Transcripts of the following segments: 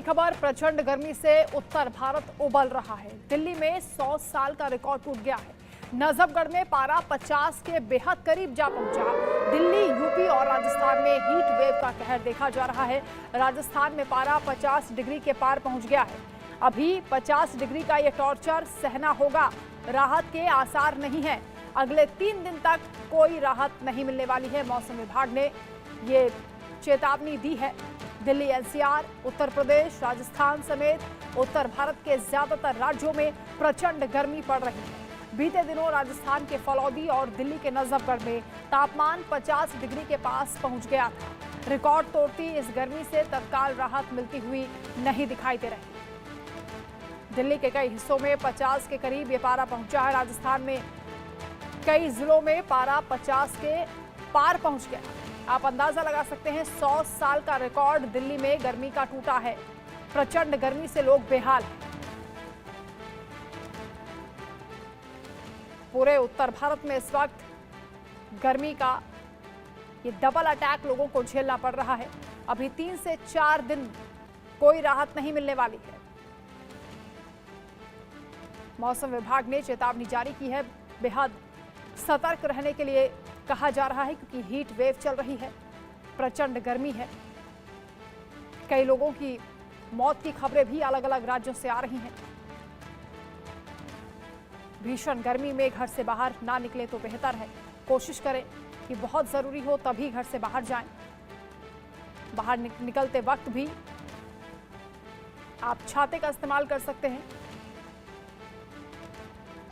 खबर प्रचंड गर्मी से उत्तर भारत उबल रहा है। दिल्ली में 100 साल का रिकॉर्ड टूट गया है। नजफगढ़ में पारा 50 के बेहद करीब जा पहुंचा। दिल्ली, यूपी और राजस्थान में हीट वेव का कहर देखा जा रहा है। राजस्थान में पारा 50 डिग्री के पार पहुंच गया है। अभी 50 डिग्री का यह टॉर्चर सहना होगा। राहत के आसार नहीं है। अगले 3 दिन तक कोई राहत नहीं मिलने वाली है। मौसम विभाग ने ये चेतावनी दी है। दिल्ली, एनसीआर, उत्तर प्रदेश, राजस्थान समेत उत्तर भारत के ज्यादातर राज्यों में प्रचंड गर्मी पड़ रही है। बीते दिनों राजस्थान के फलौदी और दिल्ली के नजफगढ़ में तापमान 50 डिग्री के पास पहुंच गया था। रिकॉर्ड तोड़ती इस गर्मी से तत्काल राहत मिलती हुई नहीं दिखाई दे रही। दिल्ली के कई हिस्सों में 50 के करीब ये पारा पहुंचा है। राजस्थान में कई जिलों में पारा 50 के पार पहुंच गया। आप अंदाजा लगा सकते हैं, 100 साल का रिकॉर्ड दिल्ली में गर्मी का टूटा है। प्रचंड गर्मी से लोग बेहाल हैं। पूरे उत्तर भारत में इस वक्त गर्मी का ये डबल अटैक लोगों को झेलना पड़ रहा है। अभी 3 से 4 दिन कोई राहत नहीं मिलने वाली है। मौसम विभाग ने चेतावनी जारी की है। बेहद सतर्क रहने के लिए कहा जा रहा है, क्योंकि हीट वेव चल रही है। प्रचंड गर्मी है। कई लोगों की मौत की खबरें भी अलग अलग राज्यों से आ रही हैं। भीषण गर्मी में घर से बाहर ना निकले तो बेहतर है। कोशिश करें कि बहुत जरूरी हो तभी घर से बाहर जाएं। बाहर निकलते वक्त भी आप छाते का इस्तेमाल कर सकते हैं।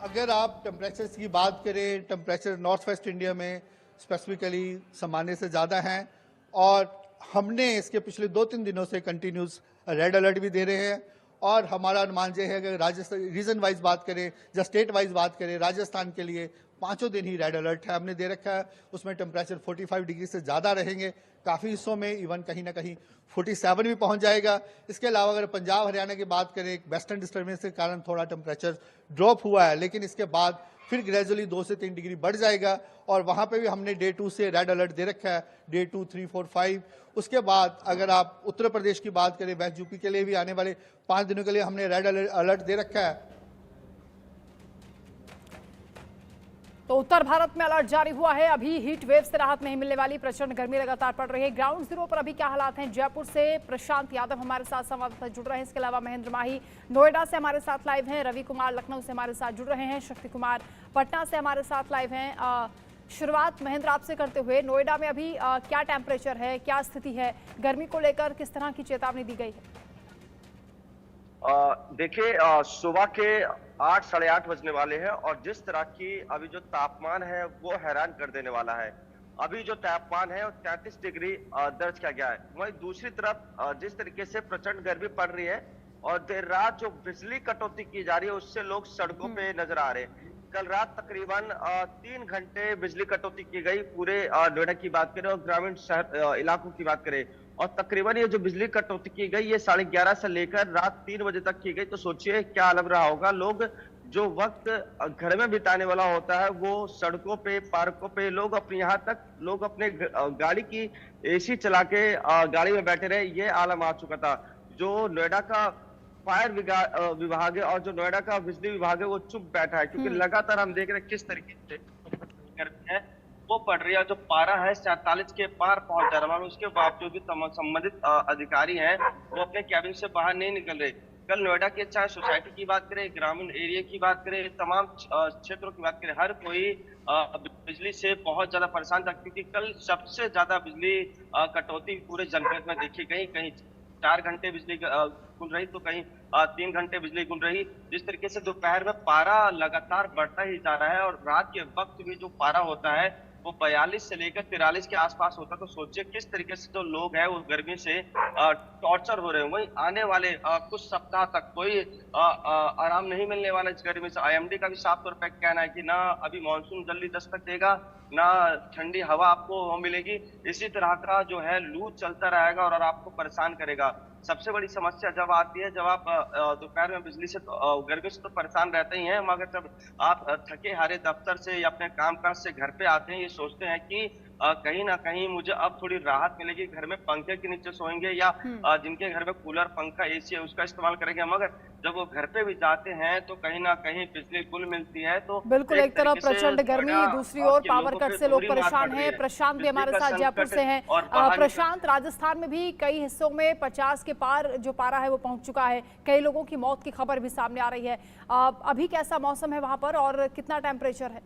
अगर आप टेम्परेचर्स की बात करें, टेम्परेचर नॉर्थ वेस्ट इंडिया में स्पेसिफिकली सामान्य से ज़्यादा हैं और हमने इसके पिछले 2-3 दिनों से कंटिन्यूस रेड अलर्ट भी दे रहे हैं। और हमारा अनुमान यह है कि राजस्थान रीजन वाइज बात करें या स्टेट वाइज बात करें, राजस्थान के लिए 5 दिन ही रेड अलर्ट है हमने दे रखा है। उसमें टेम्परेचर 45 डिग्री से ज़्यादा रहेंगे। काफ़ी हिस्सों में इवन कहीं ना कहीं 47 भी पहुंच जाएगा। इसके अलावा अगर पंजाब हरियाणा की बात करें, वेस्टर्न डिस्टर्बेंस के कारण थोड़ा टेम्परेचर ड्रॉप हुआ है, लेकिन इसके बाद फिर ग्रेजुअली 2 से 3 डिग्री बढ़ जाएगा। और वहां पे भी हमने डे 2 से रेड अलर्ट दे रखा है, डे 2, 3, 4, 5। उसके बाद अगर आप उत्तर प्रदेश की बात करें, वेस्ट यूपी के लिए भी आने वाले 5 दिनों के लिए हमने रेड अलर्ट दे रखा है। तो उत्तर भारत में अलर्ट जारी हुआ है। अभी हीट वेव से राहत नहीं मिलने वाली। प्रचंड गर्मी लगातार पड़ रही है। ग्राउंड जीरो पर अभी क्या हालात हैं? जयपुर से प्रशांत यादव हमारे साथ संवाददाता जुड़ रहे हैं। इसके अलावा महेंद्र माही नोएडा से हमारे साथ लाइव हैं। रवि कुमार लखनऊ से हमारे साथ जुड़ रहे हैं। शक्ति कुमार पटना से हमारे साथ लाइव हैं। शुरुआत महेंद्र आपसे करते हुए, नोएडा में अभी क्या टेम्परेचर है, क्या स्थिति है? गर्मी को लेकर किस तरह की चेतावनी दी गई है? देखिए, सुबह के 8 साढ़े 8 बजने वाले हैं और जिस तरह की अभी जो तापमान है वो हैरान कर देने वाला है। अभी जो तापमान है वो 33 डिग्री दर्ज किया गया है। वहीं दूसरी तरफ जिस तरीके से प्रचंड गर्मी पड़ रही है और देर रात जो बिजली कटौती की जा रही है उससे लोग सड़कों पे नजर आ रहे हैं। कल रात तकरीबन 3 घंटे बिजली कटौती की गई पूरे नोएडा की बात करें और ग्रामीण शहर इलाकों की बात करें। और तकरीबन ये जो बिजली कटौती की गई ये 11:30 से लेकर रात 3 बजे तक की गई। तो सोचिए क्या लग रहा होगा। लोग जो वक्त घर में बिताने वाला होता है वो सड़कों पे, पार्कों पे, लोग अपने यहाँ तक लोग अपने गाड़ी की एसी चला के गाड़ी में बैठे रहे, ये आलम आ चुका था। जो नोएडा का फायर विभाग है और जो नोएडा का बिजली विभाग है वो चुप बैठा है, क्योंकि लगातार हम देख रहे हैं किस तरीके से गर्मी है वो पड़ रही है। जो पारा है 47 के पार पहुंच जा रहा है। उसके बावजूद भी संबंधित अधिकारी हैं वो अपने कैबिन से बाहर नहीं निकल रहे। कल नोएडा के चाहे सोसाइटी की बात करें, ग्रामीण एरिया की बात करें, तमाम क्षेत्रों की बात करें, हर कोई बिजली से बहुत ज्यादा परेशान था, क्योंकि कल सबसे ज्यादा बिजली कटौती पूरे जनपद में देखी गई। कहीं 4 घंटे बिजली गुल रही तो कहीं 3 घंटे बिजली गुल रही। जिस तरीके से दोपहर में पारा लगातार बढ़ता ही जा रहा है और रात के वक्त भी जो पारा होता है वो 42 से लेकर 43 के आसपास होता। तो सोचिए किस तरीके से जो लोग हैं वो गर्मी से टॉर्चर हो रहे हैं। वहीं आने वाले कुछ सप्ताह तक कोई आराम नहीं मिलने वाला इस गर्मी से। आईएमडी का भी साफ तौर पर कहना है कि ना अभी मानसून जल्दी दस्तक देगा, ना ठंडी हवा आपको मिलेगी। इसी तरह का जो है लू चलता रहेगा और आपको परेशान करेगा। सबसे बड़ी समस्या जब आती है जब आप दोपहर में बिजली से गर्मी से तो परेशान रहते ही हैं, मगर जब आप थके हारे दफ्तर से या अपने कामकाज से घर पे आते हैं, ये सोचते हैं कि कहीं ना कहीं मुझे अब थोड़ी राहत मिलेगी। घर में पंखे के नीचे सोएंगे या जिनके घर में कूलर, पंखा, एसी है उसका इस्तेमाल करेंगे। मगर जब वो घर पे भी जाते हैं तो कहीं ना कहीं बिजली गुल मिलती है। तो बिल्कुल, एक तरफ तरीके से प्रचंड गर्मी, नोएडा दूसरी ओर के पावर लोगों कट पे से लोग बुरी मार परेशान पड़ रही हैं। है। प्रशांत भी बिजली हमारे का साथ जयपुर संकट से हैं। और बाहर प्रशांत, राजस्थान में भी कई हिस्सों में 50 के पार जो पारा है वो पहुंच चुका है। कई लोगों की मौत की खबर भी सामने आ रही है। अभी कैसा मौसम है वहां पर और कितना टेम्परेचर है?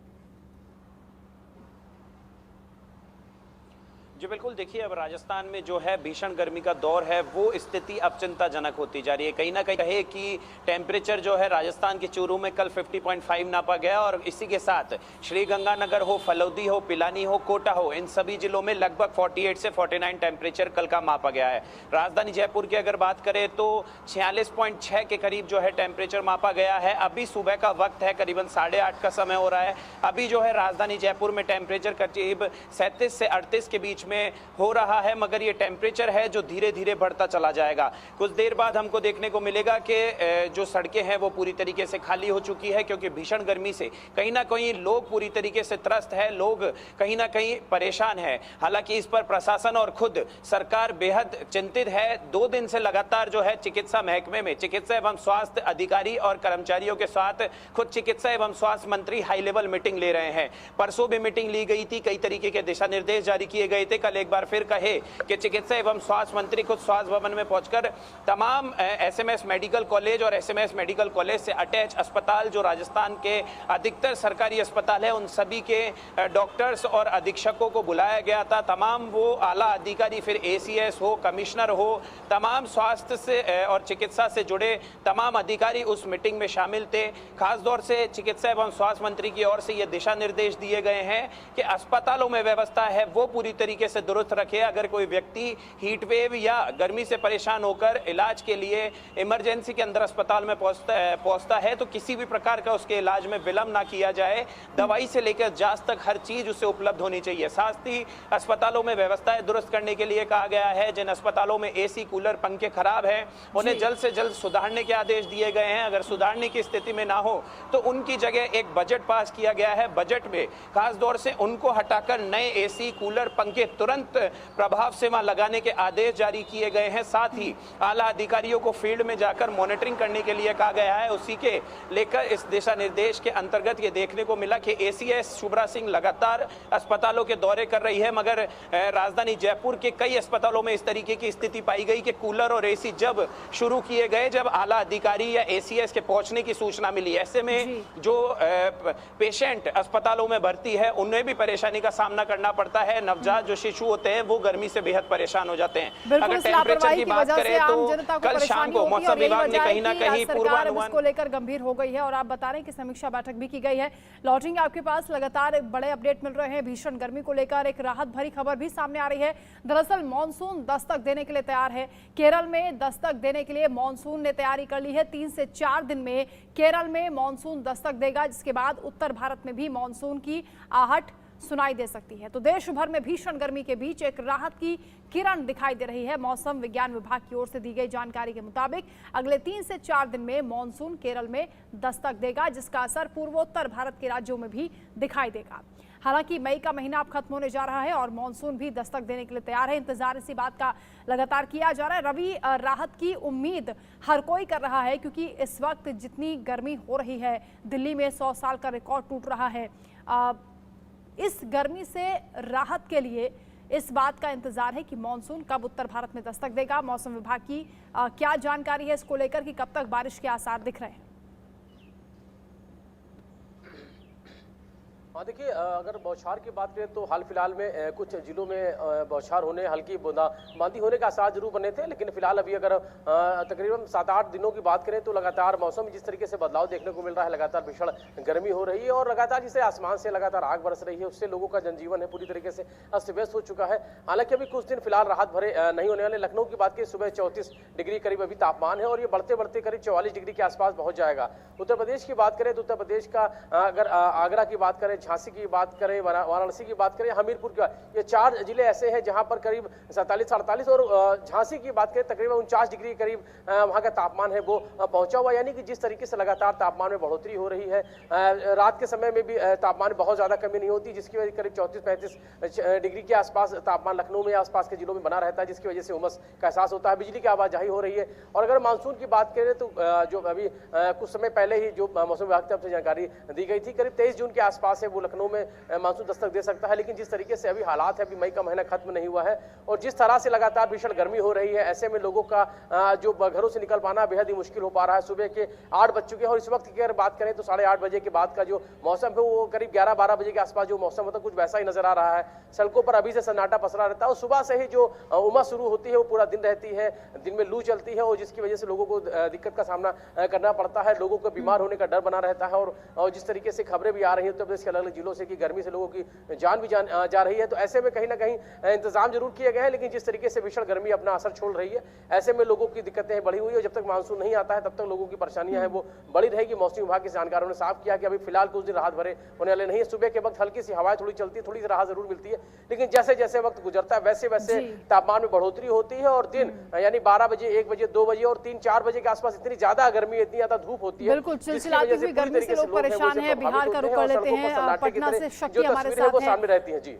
जी बिल्कुल, देखिए अब राजस्थान में जो है भीषण गर्मी का दौर है, वो स्थिति अब चिंताजनक होती जा रही है। कहीं ना कहीं कहे कि टेम्परेचर जो है राजस्थान के चूरू में कल 50.5 नापा गया और इसी के साथ श्रीगंगानगर हो, फलौदी हो, पिलानी हो, कोटा हो, इन सभी जिलों में लगभग 48 से 49 टेम्परेचर कल का मापा गया है। राजधानी जयपुर की अगर बात करें तो 46.6 के करीब जो है टेम्परेचर मापा गया है। अभी सुबह का वक्त है, करीबन 8:30 का समय हो रहा है। अभी जो है राजधानी जयपुर में टेम्परेचर करीब 37 से 38 के बीच में हो रहा है, मगर ये टेम्परेचर है जो धीरे धीरे बढ़ता चला जाएगा। कुछ देर बाद हमको देखने को मिलेगा कि जो सड़कें हैं वो पूरी तरीके से खाली हो चुकी है, क्योंकि भीषण गर्मी से कहीं ना कहीं लोग पूरी तरीके से त्रस्त है, लोग कहीं ना कहीं परेशान है। हालांकि इस पर प्रशासन और खुद सरकार बेहद चिंतित है। 2 दिन से लगातार जो है चिकित्सा महकमे में चिकित्सा एवं स्वास्थ्य अधिकारी और कर्मचारियों के साथ खुद चिकित्सा एवं स्वास्थ्य मंत्री हाई लेवल मीटिंग ले रहे हैं। परसों भी मीटिंग ली गई थी, कई तरीके के दिशा निर्देश जारी किए गए थे। कल एक बार फिर कहे कि चिकित्सा एवं स्वास्थ्य मंत्री खुद स्वास्थ्य भवन में पहुंचकर तमाम एसएमएस मेडिकल कॉलेज और एसएमएस मेडिकल कॉलेज से अटैच अस्पताल जो राजस्थान के अधिकतर सरकारी अस्पताल है, उन सभी के डॉक्टर्स और अधीक्षकों को बुलाया गया था। तमाम वो आला अधिकारी, फिर एसीएस हो, कमिश्नर हो, तमाम स्वास्थ्य से और चिकित्सा से जुड़े तमाम अधिकारी उस मीटिंग में शामिल थे। खासतौर से चिकित्सा एवं स्वास्थ्य मंत्री की ओर से ये दिशा निर्देश दिए गए हैं कि अस्पतालों में व्यवस्था है वो पूरी तरीके से दुरुस्त रखे। अगर कोई व्यक्ति हीट वेव या गर्मी से परेशान होकर इलाज के लिए इमरजेंसी के अंदर अस्पताल में पहुंचता है तो किसी भी प्रकार का उसके इलाज में विलंब ना किया जाए। दवाई से लेकर जांच तक हर चीज उसे उपलब्ध होनी चाहिए। साथ ही अस्पतालों में व्यवस्थाएं दुरुस्त करने के लिए कहा गया है। जिन अस्पतालों में एसी, कूलर, पंखे खराब हैं उन्हें जल्द से जल्द सुधारने के आदेश दिए गए हैं। अगर सुधारने की स्थिति में ना हो तो उनकी जगह एक बजट पास किया गया है। बजट में खास तौर से उनको हटाकर नए एसी, कूलर, पंखे तुरंत प्रभाव से वहां लगाने के आदेश जारी किए गए हैं। साथ ही आला अधिकारियों को फील्ड में जाकर मॉनिटरिंग करने के लिए कहा गया है। उसी के लेकर इस दिशा निर्देश के अंतर्गत ये देखने को मिला कि एसीएस शुभ्रा सिंह लगातार अस्पतालों के दौरे कर रही है, मगर राजधानी जयपुर के कई अस्पतालों में इस तरीके की स्थिति पाई गई कि कूलर और एसी जब शुरू किए गए, जब आला अधिकारी या एसीएस के पहुंचने की सूचना मिली, ऐसे में जो पेशेंट अस्पतालों में भर्ती है उन्हें भी परेशानी का सामना करना पड़ता है। नवजात जो शिशु होते हैं वो गर्मी से बेहद परेशान हो जाते हैं। अगर टेम्परेचर की बात करें तो कल शाम को मौसम विभाग ने कहीं ना कहीं पूर्वानुमान इसको लेकर गंभीर हो गई है और आप बता रहे हैं कि समीक्षा बैठक भी की गई है। लौटेंगे आपके पास, लगातार बड़े अपडेट मिल रहे हैं। भीषण गर्मी को लेकर एक राहत भरी खबर भी सामने आ रही है। दरअसल मॉनसून दस्तक देने के लिए तैयार है। केरल में दस्तक देने के लिए मॉनसून ने तैयारी कर ली है। 3 से 4 दिन में केरल में मॉनसून दस्तक देगा, जिसके बाद उत्तर भारत में भी मॉनसून की आहट सुनाई दे सकती है। तो देश भर में भीषण गर्मी के बीच एक राहत की किरण दिखाई दे रही है। मौसम विज्ञान विभाग की ओर से दी गई जानकारी के मुताबिक अगले 3 से 4 दिन में मॉनसून केरल में दस्तक देगा, जिसका असर पूर्वोत्तर भारत के राज्यों में भी दिखाई देगा। हालांकि मई का महीना अब खत्म होने जा रहा है और मॉनसून भी दस्तक देने के लिए तैयार है। इंतजार इसी बात का लगातार किया जा रहा है। रवि, राहत की उम्मीद हर कोई कर रहा है, क्योंकि इस वक्त जितनी गर्मी हो रही है, दिल्ली में 100 साल का रिकॉर्ड टूट रहा है। इस गर्मी से राहत के लिए इस बात का इंतजार है कि मॉनसून कब उत्तर भारत में दस्तक देगा। मौसम विभाग की क्या जानकारी है इसको लेकर कि कब तक बारिश के आसार दिख रहे हैं? हाँ देखिए, अगर बौछार की बात करें तो हाल फिलहाल में कुछ जिलों में बौछार होने, हल्की बूंदाबांदी होने के आसार जरूर बने थे, लेकिन फिलहाल अभी अगर तकरीबन 7-8 दिनों की बात करें तो लगातार मौसम में जिस तरीके से बदलाव देखने को मिल रहा है, लगातार भीषण गर्मी हो रही है और लगातार जिसे आसमान से लगातार आग बरस रही है, उससे लोगों का जनजीवन है पूरी तरीके से अस्त व्यस्त हो चुका है। हालांकि अभी कुछ दिन फिलहाल राहत भरे नहीं होने वाले। लखनऊ की बात करें, सुबह 34 डिग्री करीब अभी तापमान है और ये बढ़ते बढ़ते करीब 44 डिग्री के आसपास पहुंच जाएगा। उत्तर प्रदेश की बात करें तो उत्तर प्रदेश का अगर आगरा की बात करें, झांसी की बात करें, वाराणसी की बात करें, हमीरपुर की बात, ये 4 जिले ऐसे हैं जहां पर करीब 47-48 और झांसी की बात करें तकरीबन 49 डिग्री के करीब वहां का तापमान है वो पहुंचा हुआ। यानी कि जिस तरीके से लगातार तापमान में बढ़ोतरी हो रही है, रात के समय में भी तापमान में बहुत ज्यादा कमी नहीं होती, जिसकी वजह से करीब 34-35 डिग्री के आसपास तापमान लखनऊ में आसपास के जिलों में बना रहता है, जिसकी वजह से उमस का एहसास होता है। बिजली की आवाजाही हो रही है। और अगर मानसून की बात करें तो जो अभी कुछ समय पहले ही जो मौसम विभाग की तरफ से जानकारी दी गई थी, करीब 23 जून के आसपास है वो लखनऊ में मानसून दस्तक दे सकता है। लेकिन जिस तरीके से अभी हालात है, अभी मई का महीना खत्म नहीं हुआ है और जिस तरह से लगातार भीषण गर्मी हो रही है, ऐसे में लोगों का जो घरों से निकल पाना बेहद ही मुश्किल हो पा रहा है। सुबह के 8 बज चुके हैं और इस वक्त की अगर बात करें तो 8:30 बजे के बाद का जो मौसम है वो करीब 11-12 बजे के आसपास जो मौसम होता है कुछ वैसा ही नजर आ रहा है। सड़कों पर अभी से सन्नाटा पसरा रहता है और सुबह से ही जो उमस शुरू होती है वो पूरा दिन रहती है। दिन में लू चलती है और जिसकी वजह से लोगों को दिक्कत का सामना करना पड़ता है। लोगों को बीमार होने का डर बना रहता है और जिस तरीके से खबरें भी आ रही है उत्तर प्रदेश के अलग अलग जिलों से कि गर्मी से लोगों की जान भी जा रही है, तो ऐसे में कहीं ना कहीं इंतजाम जरूर किए गए हैं, लेकिन जिस तरीके से भीषण गर्मी अपना असर छोड़ रही है, ऐसे में लोगों की दिक्कतें बढ़ी हुई है। जब तक मानसून नहीं आता है तब तक लोगों की परेशानियां हैं वो बड़ी रहेगी। मौसम विभाग के जानकारों ने साफ किया कि अभी फिलहाल कुछ दिन राहत भरे होने वाले नहीं है। सुबह के वक्त हल्की सी हवाएं थोड़ी चलती है, थोड़ी सी राहत जरूर मिलती है, लेकिन जैसे जैसे वक्त गुजरता है वैसे वैसे तापमान में बढ़ोतरी होती है और दिन यानी 12 बजे, 1 बजे, 2 बजे और 3-4 बजे के आसपास इतनी ज्यादा गर्मी, इतनी ज्यादा धूप होती है। बिल्कुल, चिलचिलाती हुई गर्मी से लोग परेशान हैं। बिहार का रुख कर लेते हैं, पटना से शक्ति हमारे साथ है। सामने रहती है जी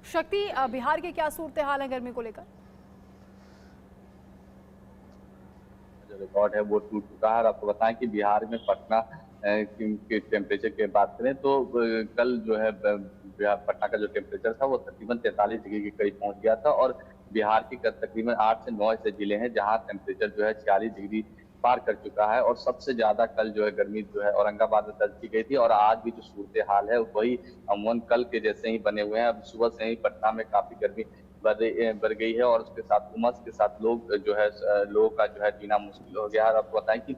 शक्ति, बिहार की क्या सूरत हाल है गर्मी को लेकर? जो रिकॉर्ड है वो टूट चुका है। और आपको बताएं कि बिहार में पटना के टेम्परेचर की बात करें तो कल जो है पटना का जो टेम्परेचर था वो तकरीबन 43 डिग्री के करीब पहुंच गया था। और बिहार के तकरीबन 8 से 9 ऐसे जिले हैं जहां टेम्परेचर जो है 46 डिग्री पार कर चुका है। और सबसे ज्यादा कल जो है गर्मी जो है औरंगाबाद में दर्ज की गई थी। और आज भी जो सूरत हाल है वही अमूमन कल के जैसे ही बने हुए हैं। अब सुबह से ही पटना में काफी गर्मी बढ़ गई है और उसके साथ उमस के साथ लोगों का जो है जीना मुश्किल हो गया है। और आपको बताएं कि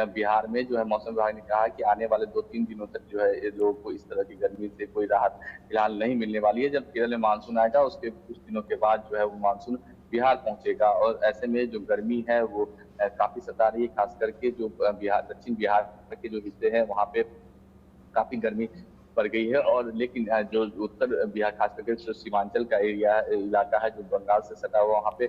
बिहार में जो है मौसम विभाग ने कहा कि आने वाले 2-3 दिनों तक जो है लोगों को इस तरह की गर्मी से कोई राहत फिलहाल नहीं मिलने वाली है। जब केरल में मानसून आएगा उसके कुछ दिनों के बाद जो है वो मानसून बिहार पहुंचेगा और ऐसे में जो गर्मी है वो काफी सता रही है। खास करके जो दक्षिण बिहार के जो हिस्से हैं वहाँ पे काफी गर्मी बढ़ गई है। और लेकिन जो उत्तर बिहार खास करके जो सीमांचल का इलाका है जो बंगाल से सटा हुआ, वहाँ पे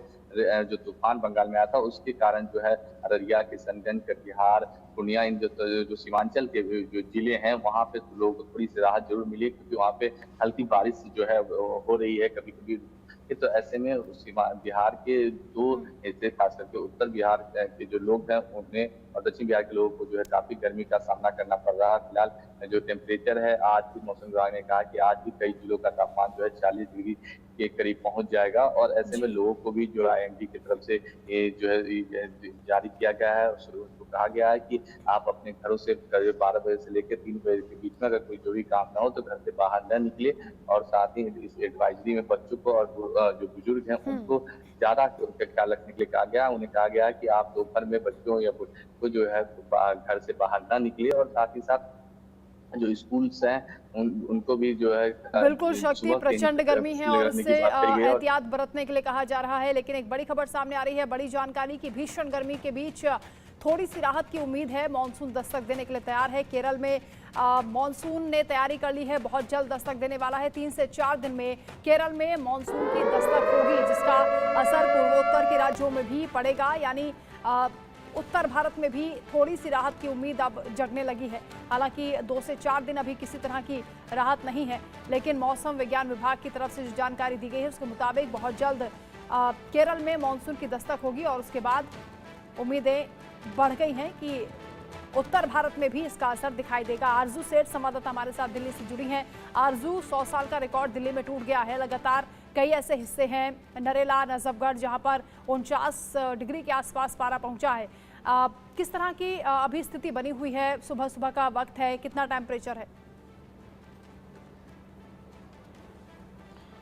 जो तूफान बंगाल में आया था उसके कारण जो है अररिया, किशनगंज, कटिहार, पूर्णिया, इन जो सीमांचल के जो जिले हैं वहाँ पे लोगों को थोड़ी सी राहत जरूर मिली, क्योंकि वहाँ पे हल्की बारिश जो है हो रही है कभी कभी। तो ऐसे में बिहार के 2 हिस्से खास करके उत्तर बिहार के जो लोग हैं उन्हें और दक्षिण बिहार के लोगों को जो है काफी गर्मी का सामना करना पड़ रहा है। फिलहाल जो टेम्परेचर है आज भी मौसम विभाग ने कहा कि आज भी कई जिलों का तापमान जो है 40 डिग्री के करीब पहुंच जाएगा। और ऐसे में लोगों को भी जो IMD की तरफ से ये जो है जारी किया गया है, उसको कहा गया है कि आप अपने घरों से करीब 12 बजे से लेकर 3 बजे के बीच में अगर कोई जरूरी काम ना हो तो घर से बाहर न निकले। और साथ ही इस एडवाइजरी में बच्चों को और जो बुजुर्ग हैं उनको ज्यादा ख्याल रखने के लिए कहा गया। उन्हें कहा गया कि आप दोपहर में बच्चों या को जो है घर से बाहर ना निकले। और साथ ही साथ जो स्कूल्स हैं उनको भी जो है बिल्कुल शक्ति, प्रचंड गर्मी है और उससे एहतियात बरतने के लिए कहा जा रहा है। लेकिन एक बड़ी खबर सामने आ रही है, बड़ी जानकारी की भीषण गर्मी के बीच थोड़ी सी राहत की उम्मीद है। मानसून दस्तक देने के लिए तैयार है। केरल में मानसून ने तैयारी कर ली है, बहुत जल्द दस्तक देने वाला है। 3 से 4 दिन में केरल में मानसून की दस्तक होगी, जिसका असर पूर्वोत्तर के राज्यों में भी पड़ेगा। यानी उत्तर भारत में भी थोड़ी सी राहत की उम्मीद अब जगने लगी है। हालांकि 2 से 4 दिन अभी किसी तरह की राहत नहीं है, लेकिन मौसम विज्ञान विभाग की तरफ से जो जानकारी दी गई है उसके मुताबिक बहुत जल्द केरल में मानसून की दस्तक होगी और उसके बाद उम्मीदें बढ़ गई हैं कि उत्तर भारत में भी इसका असर दिखाई देगा। आरजू सेठ संवाददाता हमारे साथ दिल्ली से जुड़ी हैं। आरजू, 100 साल का रिकॉर्ड दिल्ली में टूट गया है। लगातार कई ऐसे हिस्से हैं, नरेला, नजफगढ़, जहां पर 49 डिग्री के आसपास पारा पहुंचा है। किस तरह की अभी स्थिति बनी हुई है? सुबह सुबह का वक्त है, कितना टेम्परेचर है?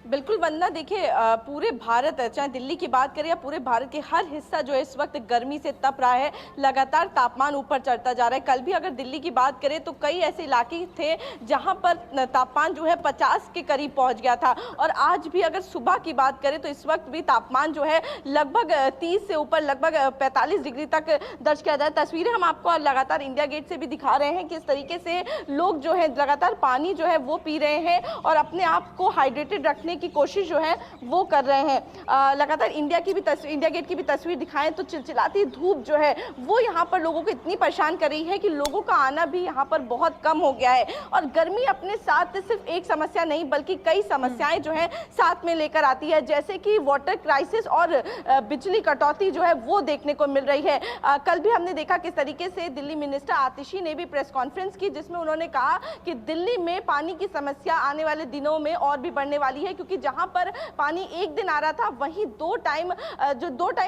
बिल्कुल वंदना, देखिए पूरे भारत, चाहे दिल्ली की बात करें या पूरे भारत के हर हिस्सा जो है इस वक्त गर्मी से तप रहा है। लगातार तापमान ऊपर चढ़ता जा रहा है। कल भी अगर दिल्ली की बात करें तो कई ऐसे इलाके थे जहां पर तापमान जो है 50 के करीब पहुंच गया था। और आज भी अगर सुबह की बात करें तो इस वक्त भी तापमान जो है लगभग 30 से ऊपर, लगभग 45 डिग्री तक दर्ज किया जाए। तस्वीरें हम आपको लगातार इंडिया गेट से भी दिखा रहे हैं कि इस तरीके से लोग जो है लगातार पानी जो है वो पी रहे हैं और अपने आप को हाइड्रेटेड रखने की कोशिश जो है वो कर रहे हैं। लगातार इंडिया गेट की भी तस्वीर दिखाएं तो चिलचिलाती धूप जो है वो यहाँ पर लोगों को इतनी परेशान कर रही है कि लोगों का आना भी यहाँ पर बहुत कम हो गया है। और गर्मी अपने साथ सिर्फ एक समस्या नहीं बल्कि कई समस्याएं जो है साथ में लेकर आती है, जैसे कि वाटर क्राइसिस और बिजली कटौती जो है वो देखने को मिल रही है। कल भी हमने देखा किस तरीके से दिल्ली मिनिस्टर आतिशी ने भी प्रेस कॉन्फ्रेंस की, जिसमें उन्होंने कहा कि दिल्ली में पानी की समस्या आने वाले दिनों में और भी बढ़ने वाली है, क्योंकि जहां पर पानी एक दिन आ रहा था वहीं दो टाइम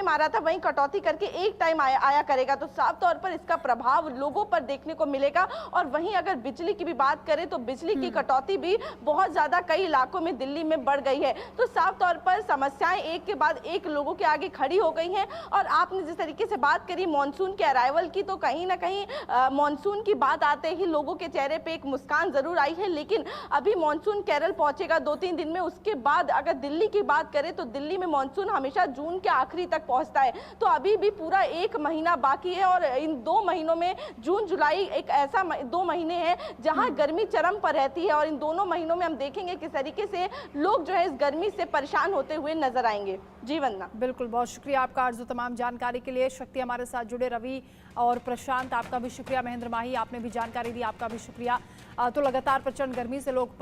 आ रहा था वहीं कटौती करके एक टाइम आया करेगा। तो साफ तौर पर इसका प्रभाव लोगों पर देखने को मिलेगा। और वहीं अगर बिजली की भी बात करें तो बिजली की कटौती भी बहुत ज्यादा कई इलाकों में दिल्ली में बढ़ गई है। तो साफ तौर पर समस्याएं एक के बाद एक लोगों के आगे खड़ी हो गई हैं। और आपने जिस तरीके से बात करी मॉनसून के अराइवल की, तो कहीं ना कहीं मॉनसून की बात आते ही लोगों के चेहरे पे एक मुस्कान जरूर आई है। लेकिन अभी मॉनसून केरल पहुंचेगा 2-3 दिन में। उसके बाद अगर दिल्ली की बात करें तो दिल्ली में मॉनसून हमेशा जून के आखिरी तक पहुंचता है। तो अभी भी पूरा 1 महीना बाकी है और इन 2 महीनों में जून जुलाई एक ऐसा 2 महीने हैं जहां गर्मी चरम पर रहती है। और इन दोनों महीनों में हम देखेंगे किस तरीके से लोग जो है इस गर्मी से परेशान होते हुए नजर आएंगे। जी वंदना। बिल्कुल, बहुत शुक्रिया आपका आरजू तमाम जानकारी के लिए। शक्ति हमारे साथ जुड़े, रवि और प्रशांत आपका भी शुक्रिया, महेंद्र माही आपने भी जानकारी दी, आपका भी शुक्रिया। तो लगातार प्रचंड गर्मी से लोग